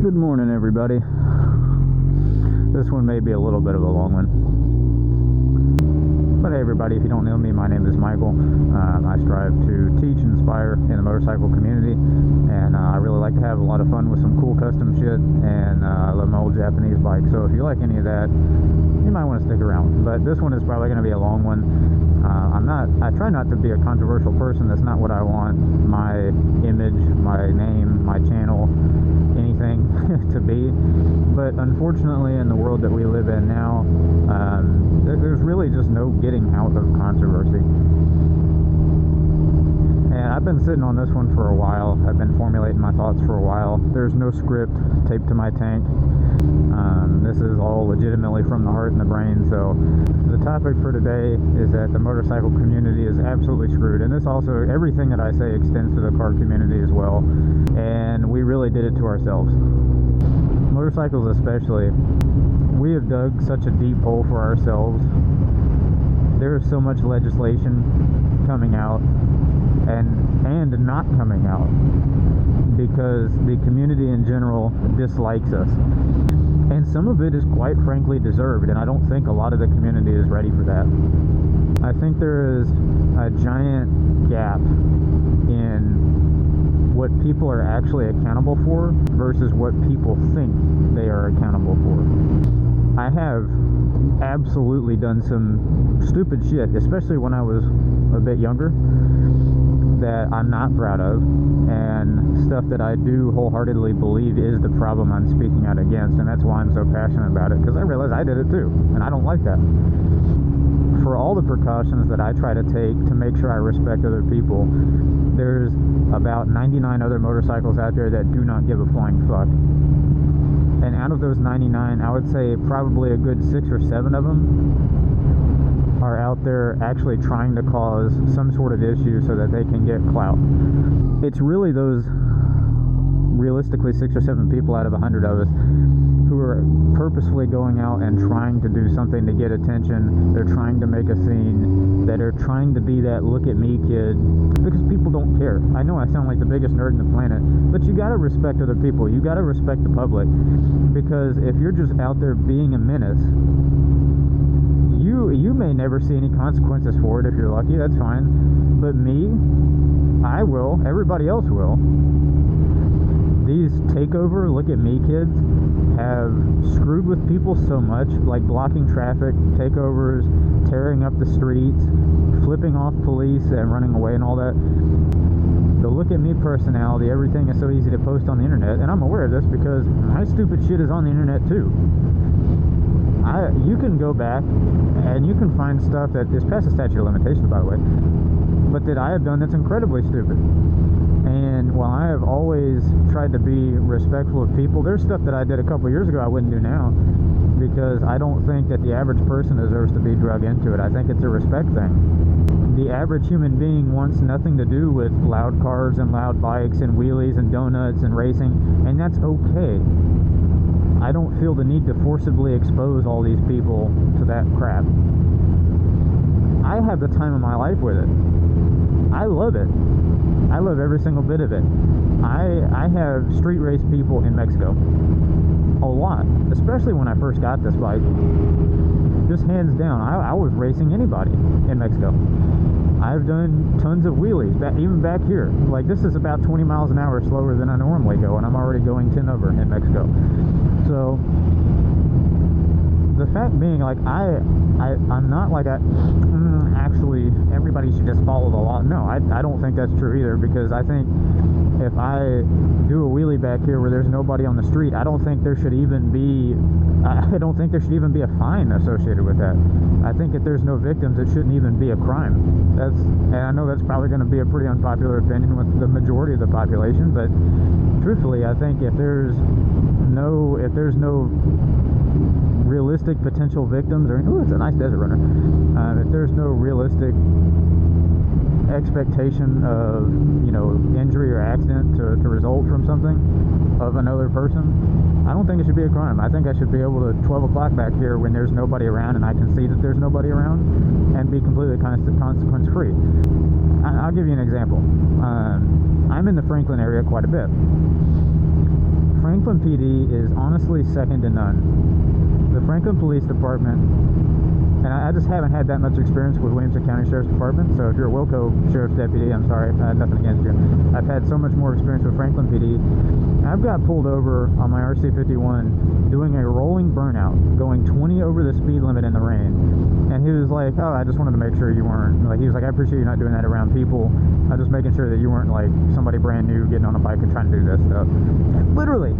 Good morning, everybody. This one may be a little bit of a long one. But hey, everybody, if you don't know me, my name is Michael. I strive to teach and inspire in the motorcycle community, and I really like to have a lot of fun with some cool custom shit, and I love my old Japanese bike. So if you like any of that, you might want to stick around. But this one is probably going to be a long one. I try not to be a controversial person. That's not what I want my image, my name, my channel, anything to be. But unfortunately, in the world that we live in now, there's really just no getting out of controversy. And I've been sitting on this one for a while. I've been formulating my thoughts for a while. There's no script taped to my tank. This is all legitimately from the heart and the brain. So the topic for today is that the motorcycle community is absolutely screwed. And this also, everything that I say extends to the car community as well. And we really did it to ourselves. Motorcycles especially. We have dug such a deep hole for ourselves. There is so much legislation coming out and not coming out because the community in general dislikes us. And some of it is quite frankly deserved, and I don't think a lot of the community is ready for that. I think there is a giant gap in what people are actually accountable for versus what people think they are accountable for. I have absolutely done some stupid shit, especially when I was a bit younger, that I'm not proud of, and stuff that I do wholeheartedly believe is the problem I'm speaking out against, and that's why I'm so passionate about it, because I realize I did it too, and I don't like that. For all the precautions that I try to take to make sure I respect other people, there's about 99 other motorcycles out there that do not give a flying fuck. And out of those 99, I would say probably a good 6 or 7 of them are out there actually trying to cause some sort of issue so that they can get clout. It's really those, realistically, 6 or 7 people out of 100 of us who are purposefully going out and trying to do something to get attention. They're trying to make a scene, that are trying to be that look at me kid, because people don't care. I know I sound like the biggest nerd in the planet, but you gotta respect other people. You gotta respect the public, because if you're just out there being a menace, you may never see any consequences for it. If you're lucky, that's fine. But me, I will. Everybody else will. These takeover, look at me kids have screwed with people so much, like blocking traffic, takeovers, tearing up the streets, flipping off police and running away and all that. The look at me personality, everything is so easy to post on the internet, and I'm aware of this because my stupid shit is on the internet too. You can go back and you can find stuff that is past the statute of limitations, by the way, but that I have done that's incredibly stupid. And while I have always tried to be respectful of people, there's stuff that I did a couple years ago I wouldn't do now, because I don't think that the average person deserves to be drug into it. I think it's a respect thing. The average human being wants nothing to do with loud cars and loud bikes and wheelies and donuts and racing, and that's okay. I don't feel the need to forcibly expose all these people to that crap. I have the time of my life with it. I love it. I love every single bit of it. I have street race people in Mexico a lot, especially when I first got this bike. Just hands down, I was racing anybody in Mexico. I've done tons of wheelies, even back here. Like, this is about 20 miles an hour slower than I normally go, and I'm already going 10 over in Mexico. So the fact being, like, I'm not like actually everybody should just follow the law. No, I don't think that's true either, because I think if I do a wheelie back here where there's nobody on the street, I don't think there should even be a fine associated with that. I think if there's no victims, it shouldn't even be a crime. And I know that's probably going to be a pretty unpopular opinion with the majority of the population, but truthfully, I think if there's no realistic potential victims, or it's a nice desert runner, if there's no realistic expectation of injury or accident to result from something of another person, I don't think it should be a crime. I think I should be able to 12 o'clock back here when there's nobody around and I can see that there's nobody around and be completely consequence free. I'll give you an example. I'm in the Franklin area quite a bit. Franklin PD is honestly second to none. The Franklin Police Department, and I just haven't had that much experience with Williamson County Sheriff's Department, so if you're a Wilco Sheriff's Deputy, I'm sorry, nothing against you. I've had so much more experience with Franklin PD. I've got pulled over on my RC51 doing a rolling burnout, going 20 over the speed limit in the rain. And he was like, oh, I just wanted to make sure you weren't, like, he was like, I appreciate you not doing that around people. I'm just making sure that you weren't, like, somebody brand new getting on a bike and trying to do this stuff. Literally.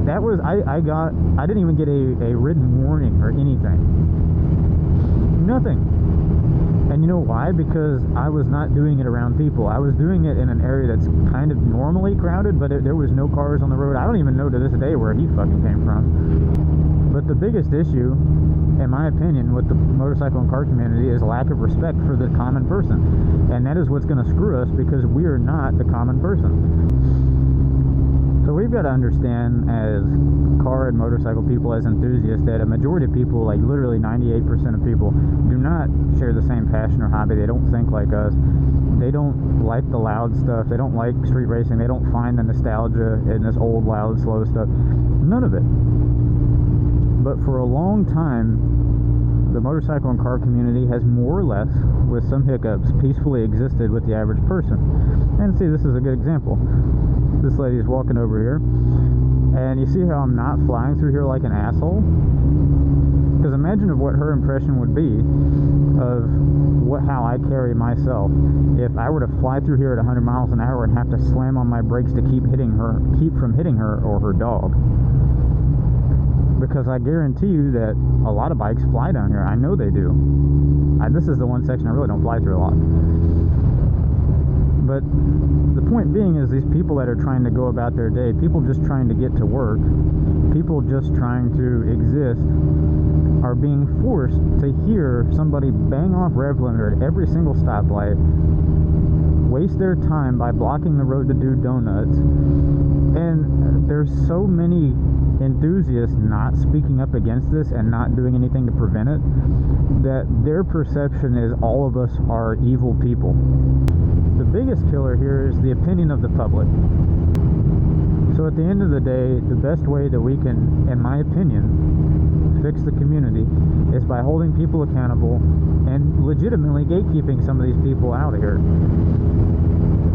That was, I didn't even get a written warning or anything. Nothing. And you know why? Because I was not doing it around people. I was doing it in an area that's kind of normally crowded, but there was no cars on the road. I don't even know to this day where he fucking came from. But the biggest issue, in my opinion, with the motorcycle and car community is lack of respect for the common person. And that is what's going to screw us, because we are not the common person. So we've got to understand, as car and motorcycle people, as enthusiasts, that a majority of people, like literally 98% of people, do not share the same passion or hobby. They don't think like us. They don't like the loud stuff. They don't like street racing. They don't find the nostalgia in this old, loud, slow stuff. None of it. But for a long time, the motorcycle and car community has more or less, with some hiccups, peacefully existed with the average person. And see, this is a good example. This lady is walking over here, and you see how I'm not flying through here like an asshole? Because imagine of what her impression would be of how I carry myself if I were to fly through here at 100 miles an hour and have to slam on my brakes to keep from hitting her or her dog. Because I guarantee you that a lot of bikes fly down here. I know they do. This is the one section I really don't fly through a lot. But the point being is, these people that are trying to go about their day, people just trying to get to work, people just trying to exist, are being forced to hear somebody bang off rev limiter at every single stoplight, waste their time by blocking the road to do donuts. And there's so many enthusiasts not speaking up against this and not doing anything to prevent it, that their perception is all of us are evil people. The biggest killer here is the opinion of the public. So at the end of the day, the best way that we can, in my opinion, fix the community is by holding people accountable and legitimately gatekeeping some of these people out of here.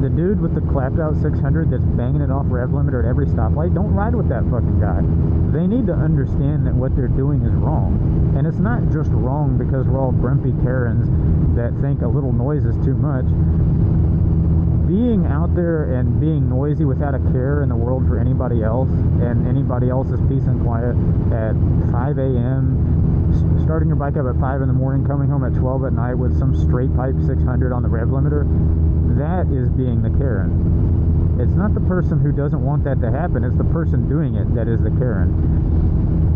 The dude with the clapped out 600 that's banging it off rev limiter at every stoplight, don't ride with that fucking guy. They need to understand that what they're doing is wrong. And it's not just wrong because we're all grumpy Karens that think a little noise is too much. Being out there and being noisy without a care in the world for anybody else and anybody else's peace and quiet at 5 a.m., starting your bike up at 5 in the morning, coming home at 12 at night with some straight pipe 600 on the rev limiter, that is being the Karen. It's not the person who doesn't want that to happen, it's the person doing it that is the Karen.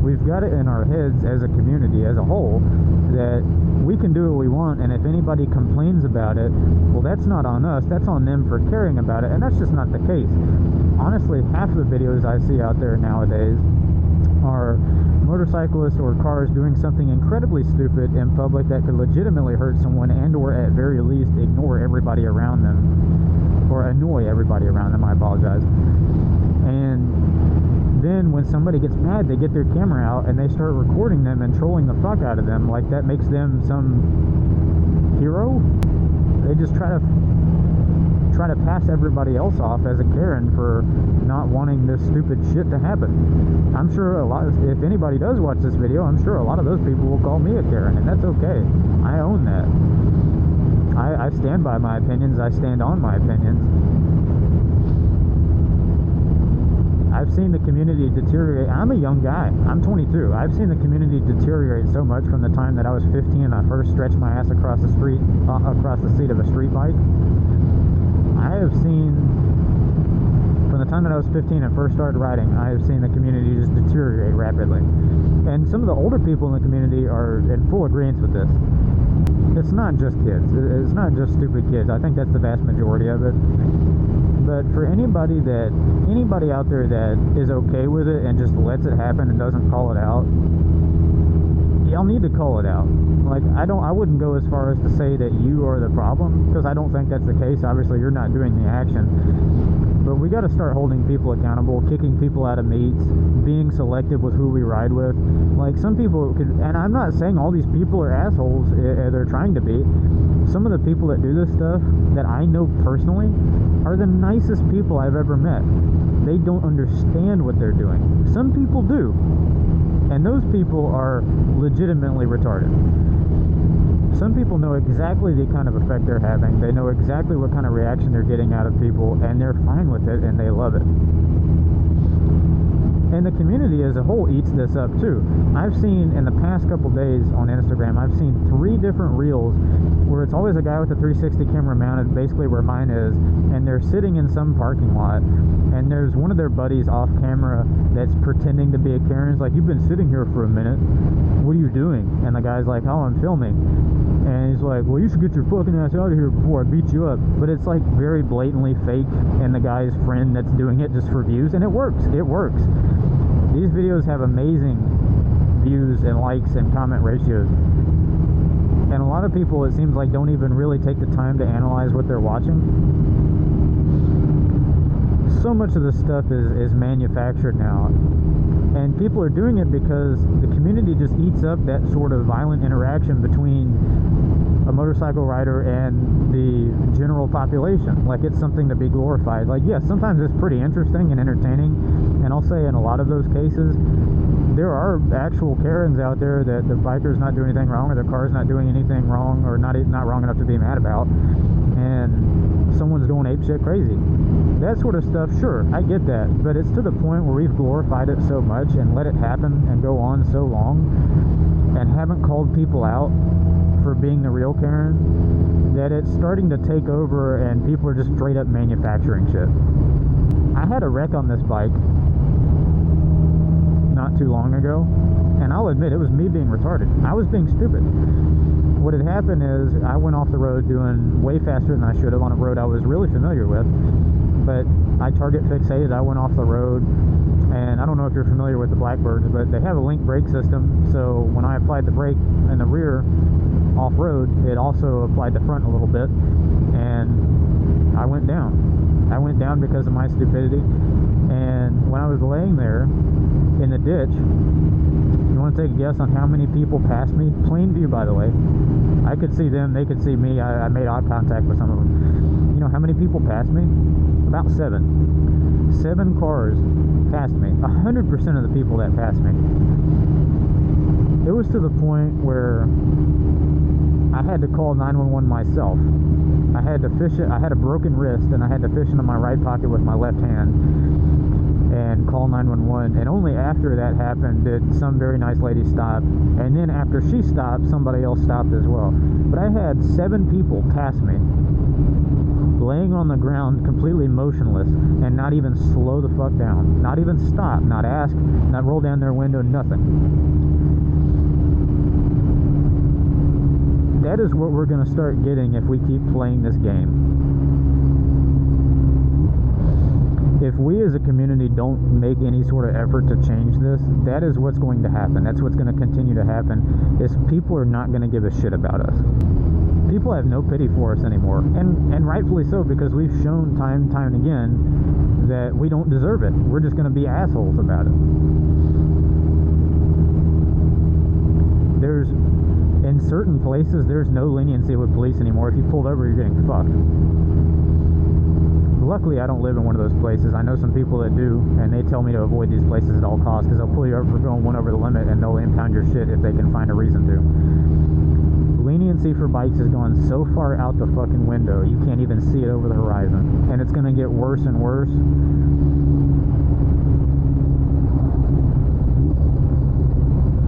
We've got it in our heads as a community, as a whole, that we can do what we want, and if anybody complains about it, well, that's not on us, that's on them for caring about it, and that's just not the case. Honestly, half of the videos I see out there nowadays are motorcyclists or cars doing something incredibly stupid in public that could legitimately hurt someone, and or at very least ignore everybody around them, or annoy everybody around them, I apologize. And then when somebody gets mad, they get their camera out and they start recording them and trolling the fuck out of them like that makes them some hero. They just try to pass everybody else off as a Karen for not wanting this stupid shit to happen. I'm sure if anybody does watch this video, I'm sure a lot of those people will call me a Karen, and that's okay. I own that. I stand by my opinions. I stand on my opinions. I've seen the community deteriorate. I'm a young guy. I'm 22. I've seen the community deteriorate so much from the time that I was 15 and I first stretched my ass across the street, across the seat of a street bike. I have seen, from the time that I was 15 and first started riding, I have seen the community just deteriorate rapidly. And some of the older people in the community are in full agreement with this. It's not just kids. It's not just stupid kids. I think that's the vast majority of it. But for anybody out there that is okay with it and just lets it happen and doesn't call it out, y'all need to call it out. Like, I wouldn't go as far as to say that you are the problem, because I don't think that's the case. Obviously, you're not doing the action. But we got to start holding people accountable, kicking people out of meets, being selective with who we ride with. Like, some people could, and I'm not saying all these people are assholes, they're trying to be. Some of the people that do this stuff that I know personally are the nicest people I've ever met. They don't understand what they're doing. Some people do, and those people are legitimately retarded. Some people know exactly the kind of effect they're having. They know exactly what kind of reaction they're getting out of people, and they're fine with it, and they love it. And the community as a whole eats this up too. I've seen in the past couple days on Instagram, I've seen 3 different reels where it's always a guy with a 360 camera mounted basically where mine is, and they're sitting in some parking lot, and there's one of their buddies off camera that's pretending to be a Karen. It's like, you've been sitting here for a minute, what are you doing? And the guy's like, oh, I'm filming. And he's like, well, you should get your fucking ass out of here before I beat you up. But it's like very blatantly fake, and the guy's friend that's doing it just for views, and it works. It works. These videos have amazing views and likes and comment ratios. And a lot of people, it seems like, don't even really take the time to analyze what they're watching. So much of this stuff is manufactured now. And people are doing it because the community just eats up that sort of violent interaction between a motorcycle rider and the general population. Like, it's something to be glorified. Like, yes, sometimes it's pretty interesting and entertaining, and I'll say in a lot of those cases, there are actual Karens out there that the biker's not doing anything wrong, or their car's not doing anything wrong, or not wrong enough to be mad about, and someone's going apeshit crazy. That sort of stuff, sure, I get that, but it's to the point where we've glorified it so much and let it happen and go on so long, and haven't called people out for being the real Karen, that it's starting to take over, and people are just straight up manufacturing shit. I had a wreck on this bike not too long ago, and I'll admit it was me being retarded. I was being stupid. What had happened is I went off the road doing way faster than I should have on a road I was really familiar with, but I target fixated. I went off the road, and I don't know if you're familiar with the Blackbirds, but they have a link brake system, so when I applied the brake in the rear off-road, it also applied the front a little bit, and I went down. I went down because of my stupidity, and when I was laying there in the ditch, you want to take a guess on how many people passed me? Plain view, by the way. I could see them, they could see me. I made eye contact with some of them. You know how many people passed me? About 7. 7 cars passed me. 100% of the people that passed me. It was to the point where I had to call 911 myself. I had to fish it. I had a broken wrist, and I had to fish into my right pocket with my left hand and call 911. And only after that happened did some very nice lady stop. And then after she stopped, somebody else stopped as well. But I had 7 people pass me, laying on the ground completely motionless, and not even slow the fuck down, not even stop, not ask, not roll down their window, nothing. That is what we're going to start getting if we keep playing this game. If we as a community don't make any sort of effort to change this, that is what's going to happen. That's what's going to continue to happen, is people are not going to give a shit about us. People have no pity for us anymore, and rightfully so, because we've shown time and time again that we don't deserve it. We're just going to be assholes about it. In certain places, there's no leniency with police anymore. If you pulled over, you're getting fucked. Luckily, I don't live in one of those places. I know some people that do, and they tell me to avoid these places at all costs, because they'll pull you over for going one over the limit, and they'll impound your shit if they can find a reason to. Leniency for bikes has gone so far out the fucking window, you can't even see it over the horizon. And it's going to get worse and worse.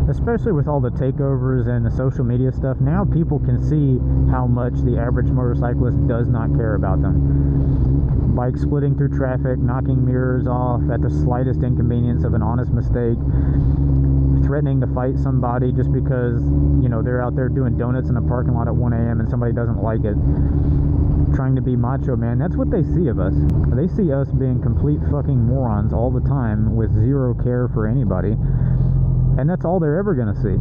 Especially with all the takeovers and the social media stuff, now people can see how much the average motorcyclist does not care about them. Bikes splitting through traffic, knocking mirrors off at the slightest inconvenience of an honest mistake, threatening to fight somebody just because, you know, they're out there doing donuts in the parking lot at 1 a.m. and somebody doesn't like it. Trying to be macho man. That's what they see of us. They see us being complete fucking morons all the time with zero care for anybody. And that's all they're ever going to see.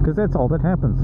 Because that's all that happens.